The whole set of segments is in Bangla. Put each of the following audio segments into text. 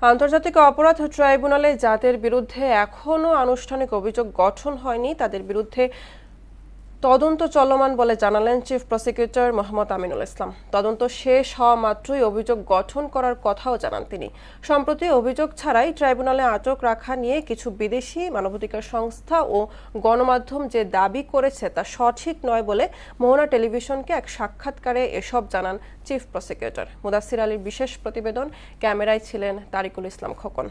আন্তর্জাতিক অপরাধ ট্রাইব্যুনালে যাদের বিরুদ্ধে এখনও আনুষ্ঠানিক অভিযোগ গঠন হয়নি তাদের বিরুদ্ধে তদন্ত চলমান বলে জানালেন চিফ প্রসিকিউটর মোহাম্মদ আমিনুল ইসলাম। তদন্ত শেষ হওয়া মাত্রই অভিযোগ গঠন করার কথাও জানান তিনি। সম্প্রতি অভিযোগ ছাড়াই ট্রাইব্যুনালে আটক রাখা নিয়ে কিছু বিদেশি মানবাধিকার সংস্থা ও গণমাধ্যম যে দাবি করেছে তা সঠিক নয় বলে মোহনা টেলিভিশনকে এক সাক্ষাৎকারে এসব জানান চিফ প্রসিকিউটর। মুদাসসির আলীর বিশেষ প্রতিবেদন, ক্যামেরায় ছিলেন তারিকুল ইসলাম খোকন।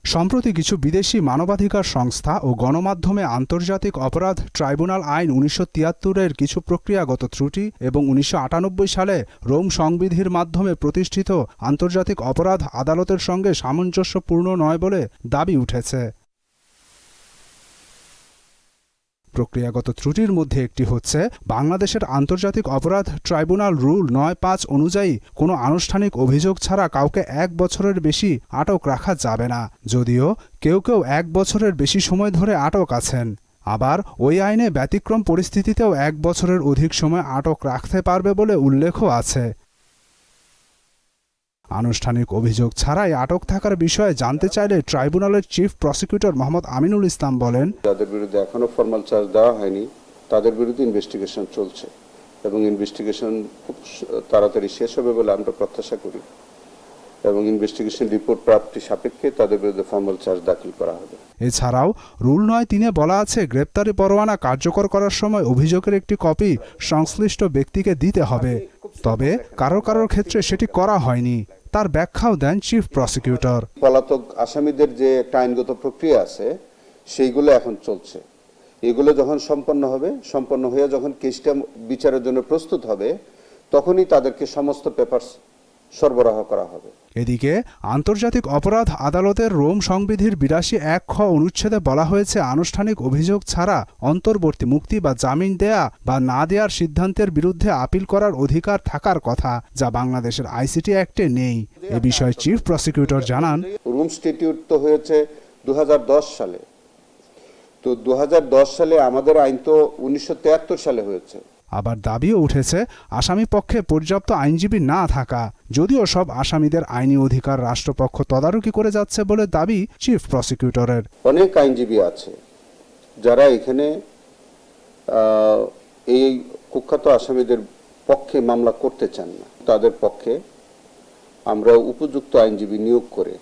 সম্প্রতি কিছু বিদেশি মানবাধিকার সংস্থা ও গণমাধ্যমে আন্তর্জাতিক অপরাধ ট্রাইব্যুনাল আইন ১৯৭৩-এর কিছু প্রক্রিয়াগত ত্রুটি এবং ১৯৯৮ সালে রোম সংবিধির মাধ্যমে প্রতিষ্ঠিত আন্তর্জাতিক অপরাধ আদালতের সঙ্গে সামঞ্জস্যপূর্ণ নয় বলে দাবি উঠেছে। প্রক্রিয়াগত ত্রুটির মধ্যে একটি হচ্ছে বাংলাদেশের আন্তর্জাতিক অপরাধ ট্রাইব্যুনাল রুল ৯(৫) অনুযায়ী কোনো আনুষ্ঠানিক অভিযোগ ছাড়া কাউকে ১ বছরের বেশি আটক রাখা যাবে না, যদিও কেউ ১ বছরের বেশি সময় ধরে আটক আছেন। আবার ওই আইনে ব্যতিক্রম পরিস্থিতিতেও ১ বছরের অধিক সময় আটক রাখতে পারবে বলে উল্লেখও আছে। আনুষ্ঠানিক অভিযোগ ছাড়াই আটক থাকার বিষয়ে জানতে চাইলে ট্রাইব্যুনালের চিফ প্রসিকিউটর মোহাম্মদ আমিনুল ইসলাম বলেন, যাদের বিরুদ্ধে এখনো ফরমাল চার্জ দেওয়া হয়নি তাদের বিরুদ্ধে ইনভেস্টিগেশন চলছে এবং ইনভেস্টিগেশন খুব তাড়াতাড়ি শেষ হবে বলে আমরা প্রত্যাশা করি এবং ইনভেস্টিগেশন রিপোর্ট প্রাপ্তি সাপেক্ষে তাদের বিরুদ্ধে ফরমাল চার্জ দাখিল করা হবে। এছাড়াও রুল ৯(৩)-এ বলা আছে গ্রেপ্তারি পরোয়ানা কার্যকর করার সময় অভিযোগের একটি কপি সংশ্লিষ্ট ব্যক্তিকে দিতে হবে, তবে কারোর ক্ষেত্রে সেটি করা হয়নি। তার ব্যাখ্যাও দেন চিফ প্রসিকিউটর। পলাতক আসামিদের যে একটা আইনগত প্রক্রিয়া আছে সেইগুলো এখন চলছে, এগুলো যখন সম্পন্ন হয়ে যখন কেসটা বিচারের জন্য প্রস্তুত হবে তখনই তাদেরকে সমস্ত পেপারস সরবরাহ করা হবে। এদিকে আন্তর্জাতিক অপরাধ আদালতের রোম সংবিধির ৮২(১) খ অনুচ্ছেদে বলা হয়েছে আনুষ্ঠানিক অভিযোগ ছাড়া অন্তর্বর্তী মুক্তি বা জামিন দেয়া বা না দেওয়ার সিদ্ধান্তের বিরুদ্ধে আপিল করার অধিকার থাকার কথা, যা বাংলাদেশের আইসিটি অ্যাক্টে নেই। এ বিষয়ে চিফ প্রসিকিউটর জানান, রোম স্ট্যাটিউট তো হয়েছে ২০১০ সালে, তো ২০১০ সালে আমাদের আইন তো ১৯৭৩ সালে হয়েছে। আবার দাবিও উঠেছে আসামি পক্ষে পর্যাপ্ত আইনজীবী না থাকা, যদিও সব আসামিদের আইনি অধিকার রাষ্ট্রপক্ষ তদারকি করে যাচ্ছে বলে দাবি চিফ প্রসিকিউটরের। অনেক আইনজীবী আছে যারা এখানে এই কুখ্যাত আসামিদের পক্ষে মামলা করতে চান না, তাদের পক্ষে আমরা উপযুক্ত আইনজীবী নিয়োগ করে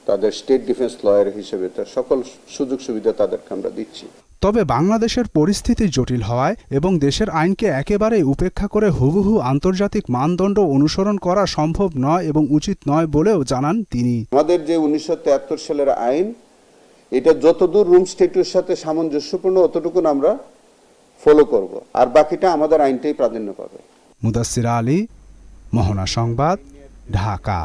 তাদের স্টেট ডিফেন্স লয়ার হিসেবে তার সকল সুযোগ সুবিধা তাদেরকে আমরা দিচ্ছি। তবে বাংলাদেশের পরিস্থিতি জটিল হওয়ায় এবং দেশের আইনকে একেবারে উপেক্ষা করে হুবহু আন্তর্জাতিক মানদণ্ড অনুসরণ করা সম্ভব নয় এবং উচিত নয় বলেও জানান তিনি। আমাদের যে ১৯৭৩ সালের আইন, এটা যতদূর রোম স্ট্যাটিউটের সাথে সামঞ্জস্যপূর্ণ অতটুকু আমরা ফলো করব, আর বাকিটা আমাদের আইনটাই প্রাধান্য পাবে। মুদাসসির আলী, মোহনা সংবাদ, ঢাকা।